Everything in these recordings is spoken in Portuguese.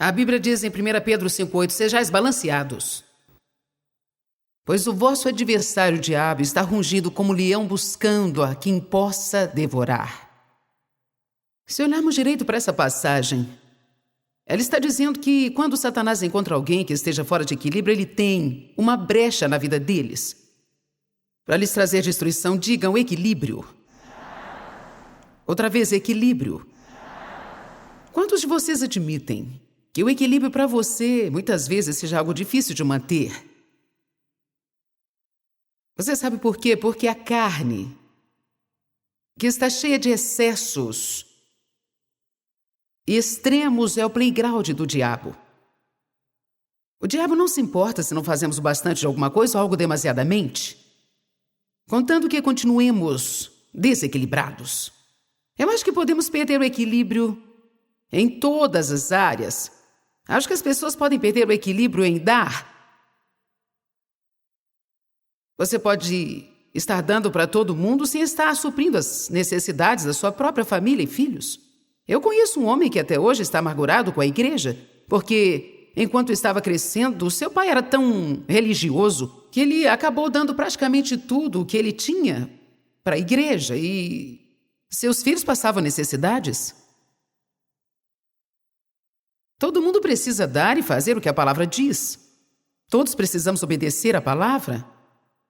A Bíblia diz em 1 Pedro 5,8: sejais balanceados. Pois o vosso adversário, o diabo, está rungindo como leão buscando a quem possa devorar. Se olharmos direito para essa passagem, ela está dizendo que quando Satanás encontra alguém que esteja fora de equilíbrio, ele tem uma brecha na vida deles. Para lhes trazer destruição, digam equilíbrio. Outra vez, equilíbrio. Quantos de vocês admitem que o equilíbrio para você, muitas vezes, seja algo difícil de manter? Você sabe por quê? Porque a carne, que está cheia de excessos e extremos, é o playground do diabo. O diabo não se importa se não fazemos bastante de alguma coisa ou algo demasiadamente, contanto que continuemos desequilibrados. Eu acho que podemos perder o equilíbrio em todas as áreas. Acho que as pessoas podem perder o equilíbrio em dar. Você pode estar dando para todo mundo sem estar suprindo as necessidades da sua própria família e filhos. Eu conheço um homem que até hoje está amargurado com a igreja, porque, enquanto estava crescendo, seu pai era tão religioso que ele acabou dando praticamente tudo o que ele tinha para a igreja e seus filhos passavam necessidades. Todo mundo precisa dar e fazer o que a palavra diz. Todos precisamos obedecer à palavra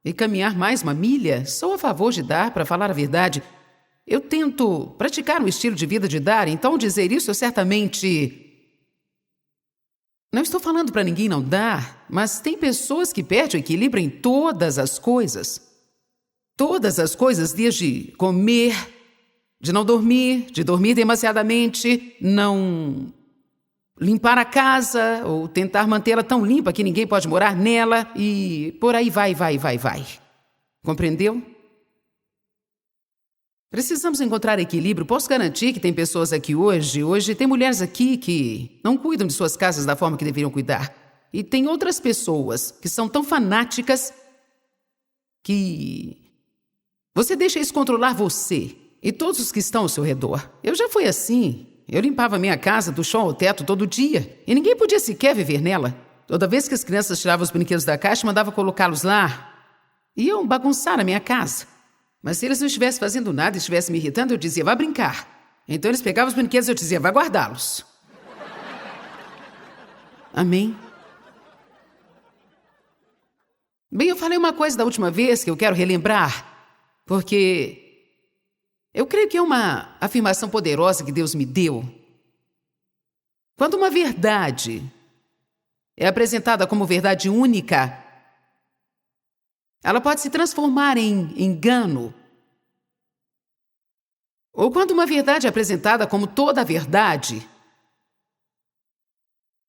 e caminhar mais uma milha. Sou a favor de dar, para falar a verdade. Eu tento praticar um estilo de vida de dar, então dizer isso eu certamente... Não estou falando para ninguém não dar, mas tem pessoas que perdem o equilíbrio em todas as coisas. Todas as coisas, desde comer, de não dormir, de dormir demasiadamente, não limpar a casa ou tentar mantê-la tão limpa que ninguém pode morar nela e por aí vai. Compreendeu? Precisamos encontrar equilíbrio. Posso garantir que tem pessoas aqui hoje tem mulheres aqui que não cuidam de suas casas da forma que deveriam cuidar. E tem outras pessoas que são tão fanáticas que você deixa isso controlar você e todos os que estão ao seu redor. Eu já fui assim. Eu limpava minha casa do chão ao teto todo dia e ninguém podia sequer viver nela. Toda vez que as crianças tiravam os brinquedos da caixa, mandava colocá-los lá. Iam bagunçar a minha casa. Mas se eles não estivessem fazendo nada e estivessem me irritando, eu dizia, vá brincar. Então eles pegavam os brinquedos e eu dizia, vá guardá-los. Amém? Bem, eu falei uma coisa da última vez que eu quero relembrar, porque eu creio que é uma afirmação poderosa que Deus me deu. Quando uma verdade é apresentada como verdade única, ela pode se transformar em engano. Ou quando uma verdade é apresentada como toda a verdade.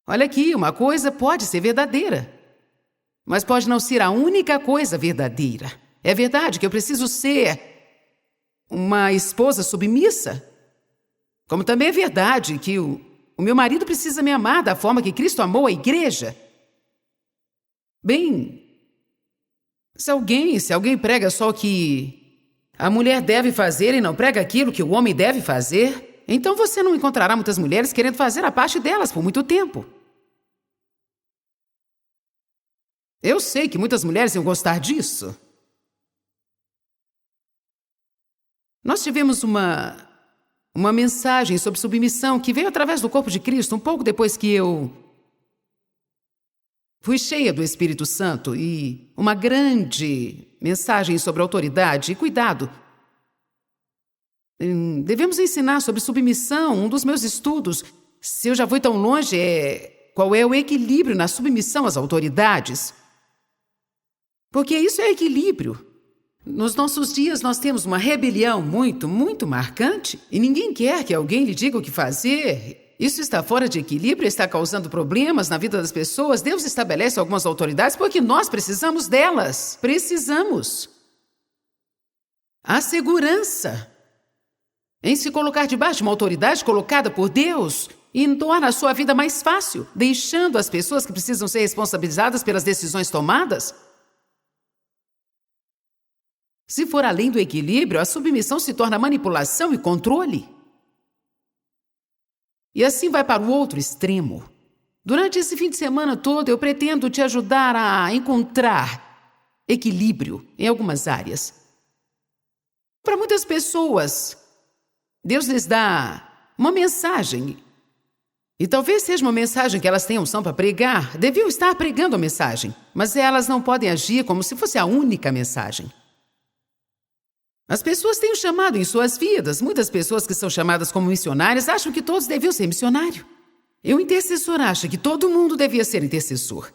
Olha aqui, uma coisa pode ser verdadeira, mas pode não ser a única coisa verdadeira. É verdade que eu preciso ser uma esposa submissa, como também é verdade que o meu marido precisa me amar da forma que Cristo amou a igreja. Bem, se alguém prega só o que a mulher deve fazer e não prega aquilo que o homem deve fazer, então você não encontrará muitas mulheres querendo fazer a parte delas por muito tempo. Eu sei que muitas mulheres iam gostar disso. Nós tivemos uma mensagem sobre submissão que veio através do corpo de Cristo, um pouco depois que eu fui cheia do Espírito Santo, e uma grande mensagem sobre autoridade e cuidado. Devemos ensinar sobre submissão. Um dos meus estudos, se eu já fui tão longe, é qual é o equilíbrio na submissão às autoridades. Porque isso é equilíbrio. Nos nossos dias nós temos uma rebelião muito, muito marcante e ninguém quer que alguém lhe diga o que fazer. Isso está fora de equilíbrio, está causando problemas na vida das pessoas. Deus estabelece algumas autoridades porque nós precisamos delas. Precisamos. A segurança em se colocar debaixo de uma autoridade colocada por Deus e torna a sua vida mais fácil, deixando as pessoas que precisam ser responsabilizadas pelas decisões tomadas. Se for além do equilíbrio, a submissão se torna manipulação e controle. E assim vai para o outro extremo. Durante esse fim de semana todo, eu pretendo te ajudar a encontrar equilíbrio em algumas áreas. Para muitas pessoas, Deus lhes dá uma mensagem. E talvez seja uma mensagem que elas tenham unção para pregar. Deviam estar pregando a mensagem, mas elas não podem agir como se fosse a única mensagem. As pessoas têm um chamado em suas vidas. Muitas pessoas que são chamadas como missionárias acham que todos deviam ser missionário. E o intercessor acha que todo mundo devia ser intercessor.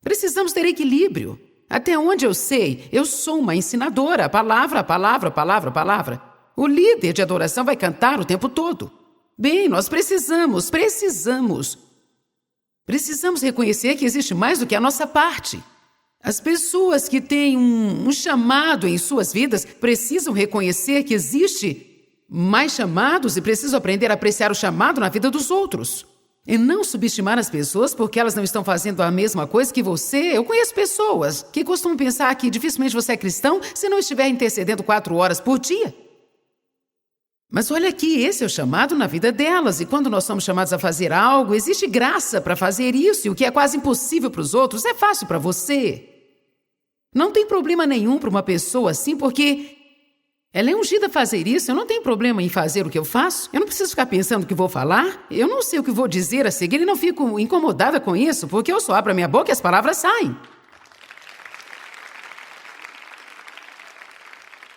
Precisamos ter equilíbrio. Até onde eu sei, eu sou uma ensinadora. Palavra, palavra, palavra, palavra. O líder de adoração vai cantar o tempo todo. Bem, nós precisamos reconhecer que existe mais do que a nossa parte. As pessoas que têm um chamado em suas vidas precisam reconhecer que existe mais chamados e precisam aprender a apreciar o chamado na vida dos outros. E não subestimar as pessoas porque elas não estão fazendo a mesma coisa que você. Eu conheço pessoas que costumam pensar que dificilmente você é cristão se não estiver intercedendo 4 horas por dia. Mas olha aqui, esse é o chamado na vida delas. E quando nós somos chamados a fazer algo, existe graça para fazer isso. E o que é quase impossível para os outros é fácil para você. Não tem problema nenhum para uma pessoa assim, porque ela é ungida a fazer isso. Eu não tenho problema em fazer o que eu faço. Eu não preciso ficar pensando o que vou falar. Eu não sei o que vou dizer a seguir e não fico incomodada com isso, porque eu só abro a minha boca e as palavras saem.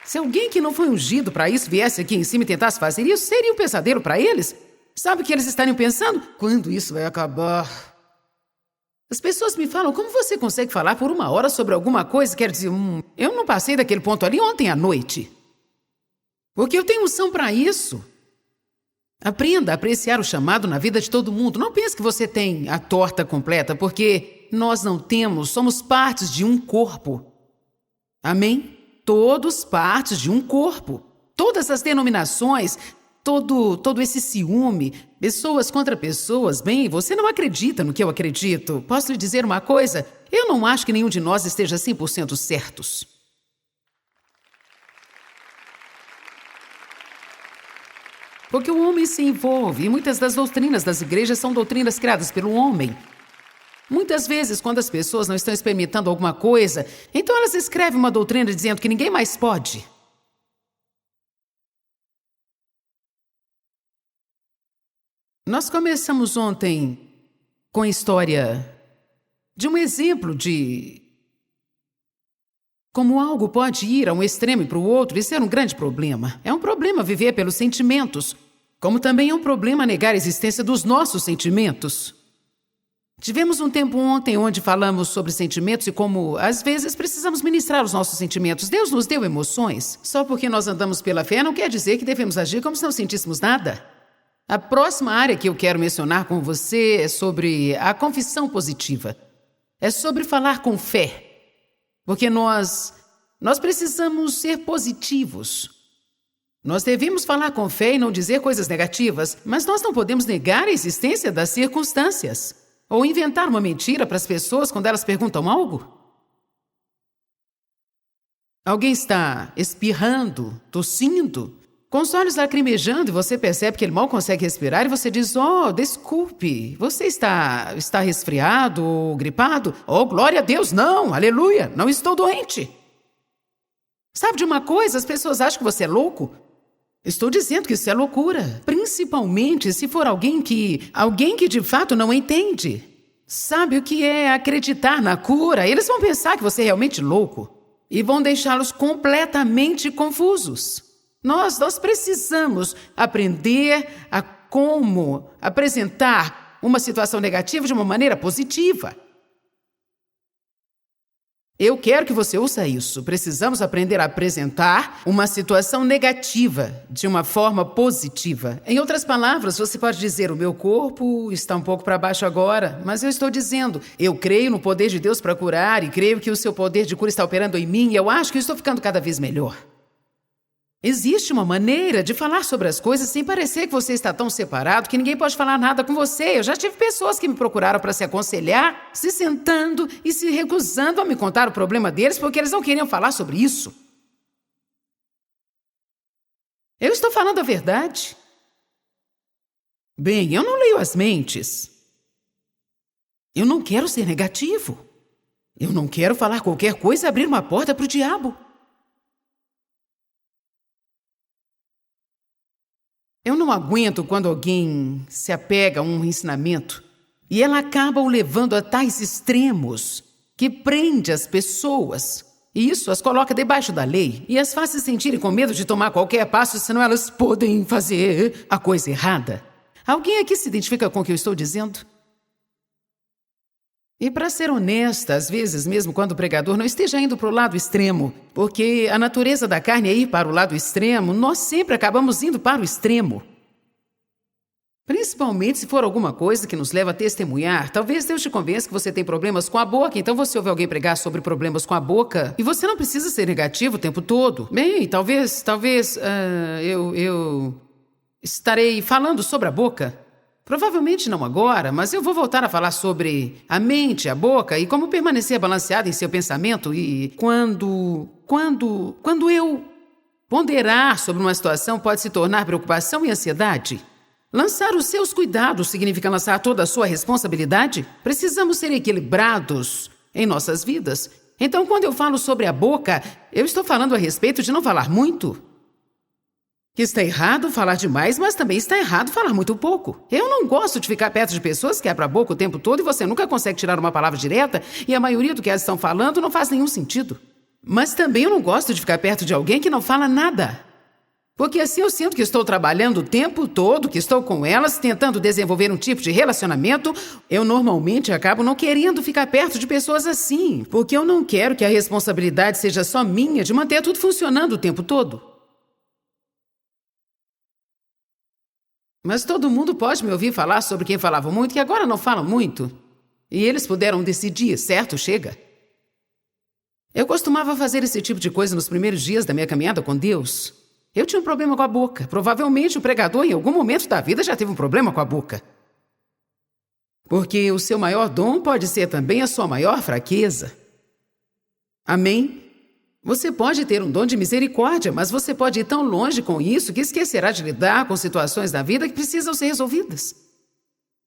Se alguém que não foi ungido para isso viesse aqui em cima e tentasse fazer isso, seria um pesadelo para eles. Sabe o que eles estariam pensando? Quando isso vai acabar? As pessoas me falam, como você consegue falar por 1 hora sobre alguma coisa? Quero dizer, eu não passei daquele ponto ali ontem à noite. Porque eu tenho unção para isso. Aprenda a apreciar o chamado na vida de todo mundo. Não pense que você tem a torta completa, porque nós não temos, somos partes de um corpo. Amém? Todos partes de um corpo. Todas as denominações, todo esse ciúme, pessoas contra pessoas. Bem, você não acredita no que eu acredito. Posso lhe dizer uma coisa? Eu não acho que nenhum de nós esteja 100% certos. Porque o homem se envolve, e muitas das doutrinas das igrejas são doutrinas criadas pelo homem. Muitas vezes, quando as pessoas não estão experimentando alguma coisa, então elas escrevem uma doutrina dizendo que ninguém mais pode. Nós começamos ontem com a história de um exemplo de como algo pode ir a um extremo e para o outro e ser um grande problema. É um problema viver pelos sentimentos, como também é um problema negar a existência dos nossos sentimentos. Tivemos um tempo ontem onde falamos sobre sentimentos e como, às vezes, precisamos ministrar os nossos sentimentos. Deus nos deu emoções. Só porque nós andamos pela fé não quer dizer que devemos agir como se não sentíssemos nada. A próxima área que eu quero mencionar com você é sobre a confissão positiva. É sobre falar com fé. Porque nós precisamos ser positivos. Nós devemos falar com fé e não dizer coisas negativas, mas nós não podemos negar a existência das circunstâncias. Ou inventar uma mentira para as pessoas quando elas perguntam algo? Alguém está espirrando, tossindo, com os olhos lacrimejando e você percebe que ele mal consegue respirar e você diz, desculpe, você está resfriado ou gripado? Glória a Deus, não, aleluia, não estou doente. Sabe de uma coisa? As pessoas acham que você é louco. Estou dizendo que isso é loucura, principalmente se for alguém que de fato não entende. Sabe o que é acreditar na cura? Eles vão pensar que você é realmente louco e vão deixá-los completamente confusos. Nós precisamos aprender a como apresentar uma situação negativa de uma maneira positiva. Eu quero que você ouça isso. Precisamos aprender a apresentar uma situação negativa de uma forma positiva. Em outras palavras, você pode dizer, o meu corpo está um pouco para baixo agora, mas eu estou dizendo, eu creio no poder de Deus para curar e creio que o seu poder de cura está operando em mim e eu acho que eu estou ficando cada vez melhor. Existe uma maneira de falar sobre as coisas sem parecer que você está tão separado que ninguém pode falar nada com você. Eu já tive pessoas que me procuraram para se aconselhar, se sentando e se recusando a me contar o problema deles porque eles não queriam falar sobre isso. Eu estou falando a verdade. Bem, eu não leio as mentes. Eu não quero ser negativo. Eu não quero falar qualquer coisa e abrir uma porta para o diabo. Eu não aguento quando alguém se apega a um ensinamento e ela acaba o levando a tais extremos que prende as pessoas. E isso as coloca debaixo da lei e as faz se sentirem com medo de tomar qualquer passo, senão elas podem fazer a coisa errada. Alguém aqui se identifica com o que eu estou dizendo? E para ser honesta, às vezes, mesmo quando o pregador não esteja indo para o lado extremo, porque a natureza da carne é ir para o lado extremo, nós sempre acabamos indo para o extremo. Principalmente se for alguma coisa que nos leva a testemunhar. Talvez Deus te convença que você tem problemas com a boca, então você ouve alguém pregar sobre problemas com a boca e você não precisa ser negativo o tempo todo. Bem, talvez eu estarei falando sobre a boca. Provavelmente não agora, mas eu vou voltar a falar sobre a mente, a boca e como permanecer balanceado em seu pensamento e quando eu ponderar sobre uma situação pode se tornar preocupação e ansiedade. Lançar os seus cuidados significa lançar toda a sua responsabilidade? Precisamos ser equilibrados em nossas vidas. Então, quando eu falo sobre a boca, eu estou falando a respeito de não falar muito. Que está errado falar demais, mas também está errado falar muito pouco. Eu não gosto de ficar perto de pessoas que abrem a boca o tempo todo e você nunca consegue tirar uma palavra direta e a maioria do que elas estão falando não faz nenhum sentido. Mas também eu não gosto de ficar perto de alguém que não fala nada. Porque assim eu sinto que estou trabalhando o tempo todo, que estou com elas, tentando desenvolver um tipo de relacionamento. Eu normalmente acabo não querendo ficar perto de pessoas assim, porque eu não quero que a responsabilidade seja só minha de manter tudo funcionando o tempo todo. Mas todo mundo pode me ouvir falar sobre quem falava muito e agora não falam muito. E eles puderam decidir, certo? Chega. Eu costumava fazer esse tipo de coisa nos primeiros dias da minha caminhada com Deus. Eu tinha um problema com a boca. Provavelmente o pregador em algum momento da vida já teve um problema com a boca. Porque o seu maior dom pode ser também a sua maior fraqueza. Amém? Você pode ter um dom de misericórdia, mas você pode ir tão longe com isso que esquecerá de lidar com situações da vida que precisam ser resolvidas.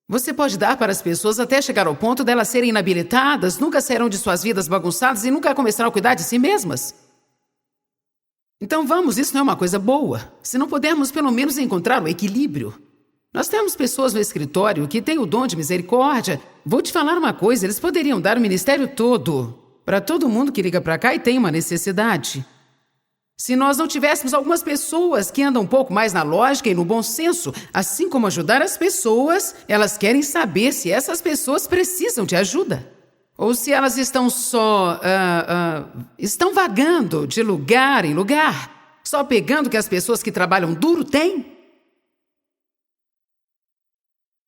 Você pode dar para as pessoas até chegar ao ponto delas serem inabilitadas, nunca sairão de suas vidas bagunçadas e nunca começarão a cuidar de si mesmas. Então vamos, isso não é uma coisa boa. Se não pudermos pelo menos encontrar o equilíbrio. Nós temos pessoas no escritório que têm o dom de misericórdia. Vou te falar uma coisa, eles poderiam dar o ministério todo para todo mundo que liga para cá e tem uma necessidade. Se nós não tivéssemos algumas pessoas que andam um pouco mais na lógica e no bom senso, assim como ajudar as pessoas, elas querem saber se essas pessoas precisam de ajuda. Ou se elas estão estão vagando de lugar em lugar, só pegando o que as pessoas que trabalham duro têm.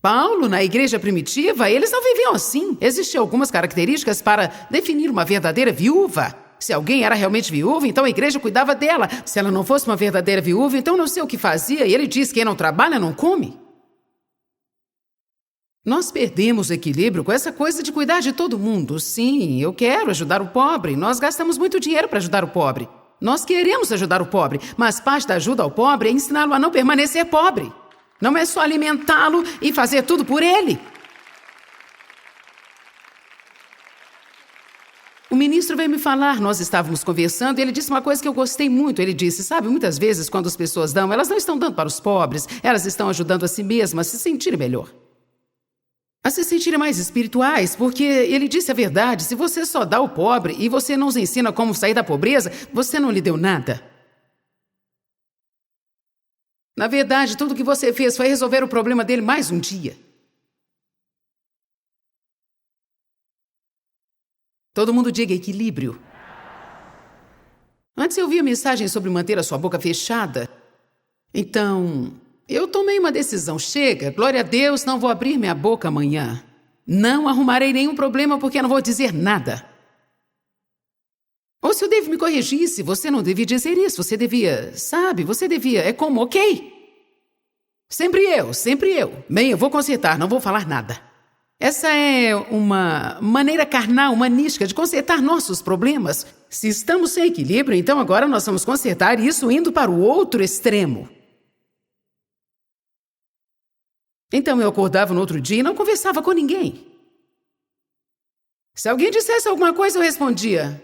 Paulo, na igreja primitiva, eles não viviam assim. Existiam algumas características para definir uma verdadeira viúva. Se alguém era realmente viúva, então a igreja cuidava dela. Se ela não fosse uma verdadeira viúva, então não sei o que fazia. E ele diz que quem não trabalha não come. Nós perdemos o equilíbrio com essa coisa de cuidar de todo mundo. Sim, eu quero ajudar o pobre. Nós gastamos muito dinheiro para ajudar o pobre. Nós queremos ajudar o pobre, mas parte da ajuda ao pobre é ensiná-lo a não permanecer pobre. Não é só alimentá-lo e fazer tudo por ele. O ministro veio me falar, nós estávamos conversando e ele disse uma coisa que eu gostei muito. Ele disse, sabe, muitas vezes quando as pessoas dão, elas não estão dando para os pobres, elas estão ajudando a si mesmas a se sentirem melhor. A se sentirem mais espirituais, porque ele disse a verdade, se você só dá ao pobre e você não os ensina como sair da pobreza, você não lhe deu nada. Na verdade, tudo o que você fez foi resolver o problema dele mais um dia. Todo mundo diga equilíbrio. Antes eu vi a mensagem sobre manter a sua boca fechada. Então, eu tomei uma decisão. Chega, glória a Deus, não vou abrir minha boca amanhã. Não arrumarei nenhum problema porque eu não vou dizer nada. Ou se o Dave me corrigisse, você não devia dizer isso, você devia, sabe, você devia, é como, ok? Sempre eu. Bem, eu vou consertar, não vou falar nada. Essa é uma maneira carnal, humanística de consertar nossos problemas. Se estamos sem equilíbrio, então agora nós vamos consertar isso indo para o outro extremo. Então eu acordava no outro dia e não conversava com ninguém. Se alguém dissesse alguma coisa, eu respondia,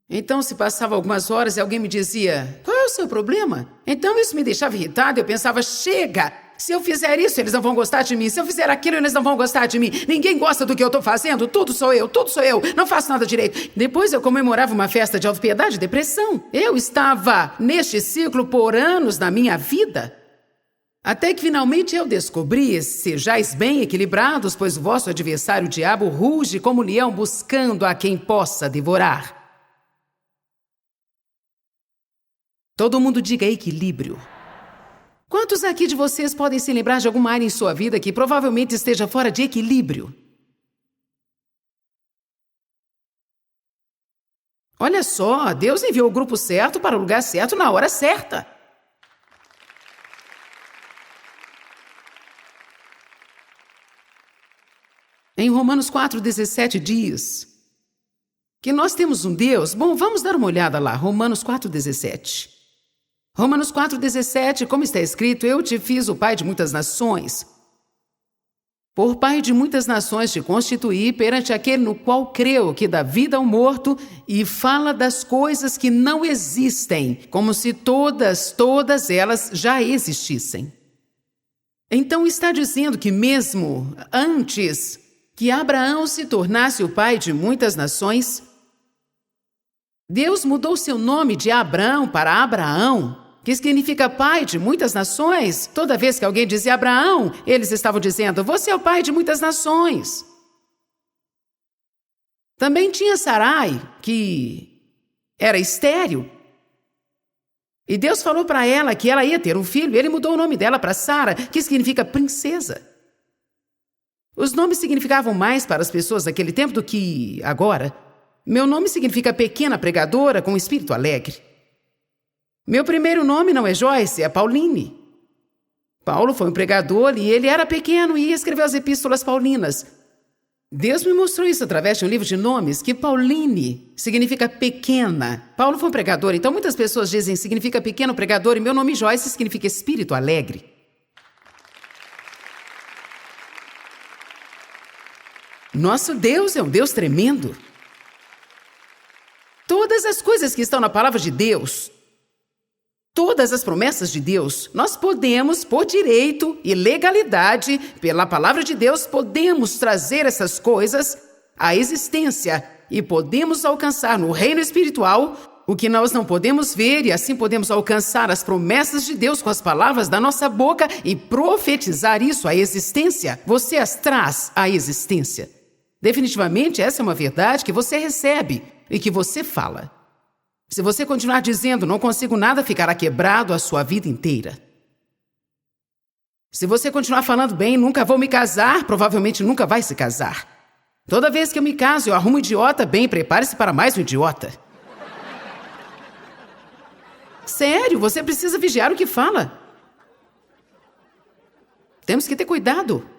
Então, se passava algumas horas e alguém me dizia, qual é o seu problema? Então, isso me deixava irritado. Eu pensava, chega! Se eu fizer isso, eles não vão gostar de mim. Se eu fizer aquilo, eles não vão gostar de mim. Ninguém gosta do que eu estou fazendo. Tudo sou eu. Não faço nada direito. Depois eu comemorava uma festa de autopiedade e depressão. Eu estava neste ciclo por anos na minha vida. Até que finalmente eu descobri, sejais bem equilibrados, pois o vosso adversário, o diabo, ruge como leão buscando a quem possa devorar. Todo mundo diga equilíbrio. Quantos aqui de vocês podem se lembrar de alguma área em sua vida que provavelmente esteja fora de equilíbrio? Olha só, Deus enviou o grupo certo para o lugar certo na hora certa. Em Romanos 4,17 diz que nós temos um Deus. Bom, vamos dar uma olhada lá, Romanos 4,17. Romanos 4,17, como está escrito, eu te fiz o pai de muitas nações. Por pai de muitas nações te constituí perante aquele no qual creu, que dá vida ao morto e fala das coisas que não existem, como se todas elas já existissem. Então está dizendo que mesmo antes que Abraão se tornasse o pai de muitas nações, Deus mudou seu nome de Abrão para Abraão, que significa pai de muitas nações. Toda vez que alguém dizia Abraão, eles estavam dizendo, você é o pai de muitas nações. Também tinha Sarai, que era estéril. E Deus falou para ela que ela ia ter um filho, e ele mudou o nome dela para Sara, que significa princesa. Os nomes significavam mais para as pessoas daquele tempo do que agora. Meu nome significa pequena pregadora com espírito alegre. Meu primeiro nome não é Joyce, é Pauline. Paulo foi um pregador e ele era pequeno e escreveu as epístolas paulinas. Deus me mostrou isso através de um livro de nomes, que Pauline significa pequena. Paulo foi um pregador, então muitas pessoas dizem significa pequeno pregador e meu nome Joyce significa espírito alegre. Nosso Deus é um Deus tremendo. Todas as coisas que estão na palavra de Deus, todas as promessas de Deus, nós podemos, por direito e legalidade, pela palavra de Deus, podemos trazer essas coisas à existência e podemos alcançar no reino espiritual o que nós não podemos ver e assim podemos alcançar as promessas de Deus com as palavras da nossa boca e profetizar isso à existência. Você as traz à existência. Definitivamente, essa é uma verdade que você recebe e que você fala. Se você continuar dizendo, não consigo nada, ficará quebrado a sua vida inteira. Se você continuar falando bem, nunca vou me casar, provavelmente nunca vai se casar. Toda vez que eu me caso, eu arrumo um idiota, bem, prepare-se para mais um idiota. Sério, você precisa vigiar o que fala. Temos que ter cuidado.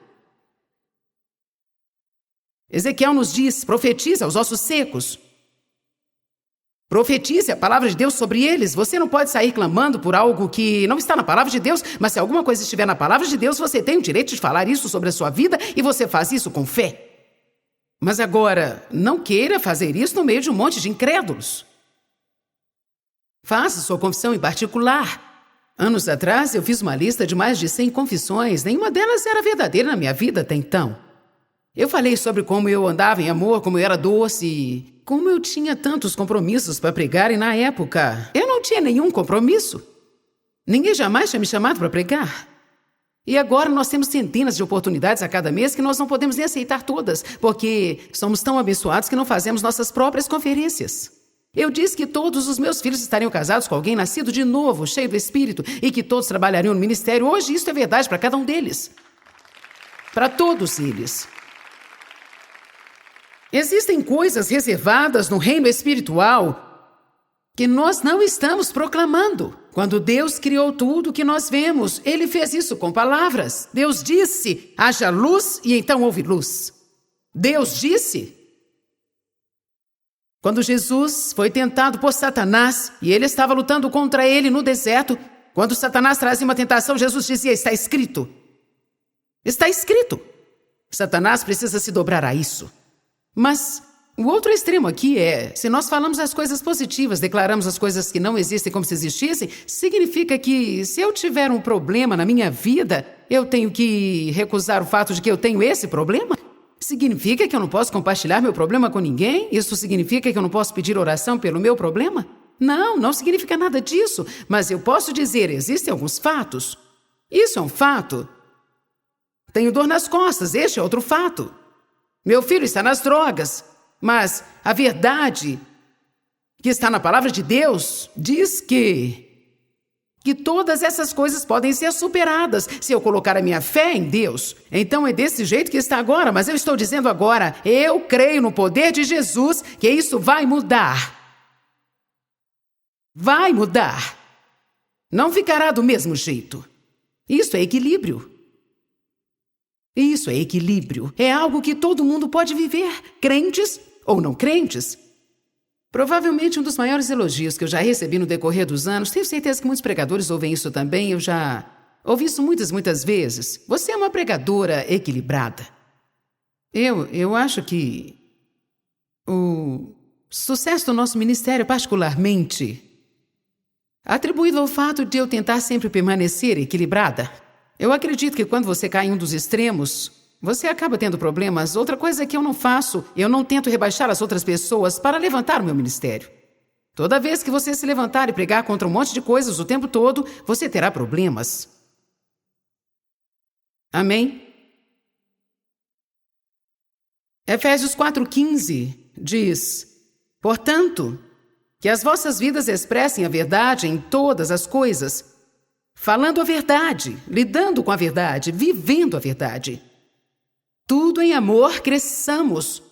Ezequiel nos diz, profetiza aos ossos secos. Profetize a palavra de Deus sobre eles. Você não pode sair clamando por algo que não está na palavra de Deus, mas se alguma coisa estiver na palavra de Deus, você tem o direito de falar isso sobre a sua vida e você faz isso com fé. Mas agora, não queira fazer isso no meio de um monte de incrédulos. Faça sua confissão em particular. Anos atrás, eu fiz uma lista de mais de 100 confissões. Nenhuma delas era verdadeira na minha vida até então. Eu falei sobre como eu andava em amor, como eu era doce, como eu tinha tantos compromissos para pregar e na época eu não tinha nenhum compromisso. Ninguém jamais tinha me chamado para pregar. E agora nós temos centenas de oportunidades a cada mês que nós não podemos nem aceitar todas, porque somos tão abençoados que não fazemos nossas próprias conferências. Eu disse que todos os meus filhos estariam casados com alguém nascido de novo, cheio do Espírito, e que todos trabalhariam no ministério. Hoje isso é verdade para cada um deles. Para todos eles. Existem coisas reservadas no reino espiritual que nós não estamos proclamando. Quando Deus criou tudo que nós vemos, Ele fez isso com palavras. Deus disse, haja luz e então houve luz. Deus disse. Quando Jesus foi tentado por Satanás e ele estava lutando contra ele no deserto, quando Satanás trazia uma tentação, Jesus dizia, está escrito. Está escrito. Satanás precisa se dobrar a isso. Mas o outro extremo aqui é, se nós falamos as coisas positivas, declaramos as coisas que não existem como se existissem, significa que se eu tiver um problema na minha vida, eu tenho que recusar o fato de que eu tenho esse problema? Significa que eu não posso compartilhar meu problema com ninguém? Isso significa que eu não posso pedir oração pelo meu problema? Não, não significa nada disso. Mas eu posso dizer, existem alguns fatos. Isso é um fato. Tenho dor nas costas, este é outro fato. Meu filho está nas drogas. Mas a verdade que está na palavra de Deus diz que todas essas coisas podem ser superadas se eu colocar a minha fé em Deus. Então é desse jeito que está agora, mas eu estou dizendo agora, eu creio no poder de Jesus, que isso vai mudar. Vai mudar. Não ficará do mesmo jeito. Isso é equilíbrio. Isso é equilíbrio. É algo que todo mundo pode viver, crentes ou não crentes. Provavelmente um dos maiores elogios que eu já recebi no decorrer dos anos, tenho certeza que muitos pregadores ouvem isso também, eu já ouvi isso muitas vezes. Você é uma pregadora equilibrada. Eu acho que o sucesso do nosso ministério, particularmente, atribuído ao fato de eu tentar sempre permanecer equilibrada. Eu acredito que quando você cai em um dos extremos, você acaba tendo problemas. Outra coisa que eu não faço, eu não tento rebaixar as outras pessoas para levantar o meu ministério. Toda vez que você se levantar e pregar contra um monte de coisas o tempo todo, você terá problemas. Amém? Efésios 4,15 diz: portanto, que as vossas vidas expressem a verdade em todas as coisas, falando a verdade, lidando com a verdade, vivendo a verdade. Tudo em amor cresçamos,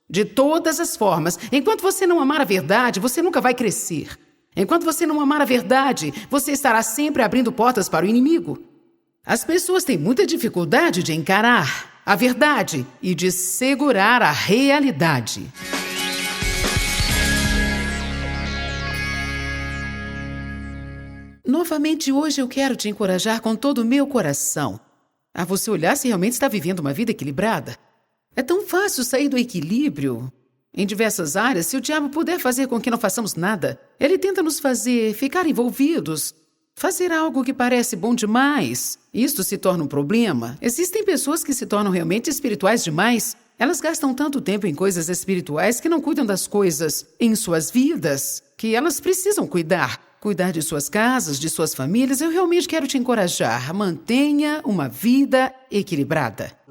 de todas as formas. Enquanto você não amar a verdade, você nunca vai crescer. Enquanto você não amar a verdade, você estará sempre abrindo portas para o inimigo. As pessoas têm muita dificuldade de encarar a verdade e de segurar a realidade. Novamente, hoje eu quero te encorajar com todo o meu coração a você olhar se realmente está vivendo uma vida equilibrada. É tão fácil sair do equilíbrio em diversas áreas se o diabo puder fazer com que não façamos nada. Ele tenta nos fazer ficar envolvidos, fazer algo que parece bom demais. Isto se torna um problema. Existem pessoas que se tornam realmente espirituais demais. Elas gastam tanto tempo em coisas espirituais que não cuidam das coisas em suas vidas, que elas precisam cuidar de suas casas, de suas famílias. Eu realmente quero te encorajar. Mantenha uma vida equilibrada.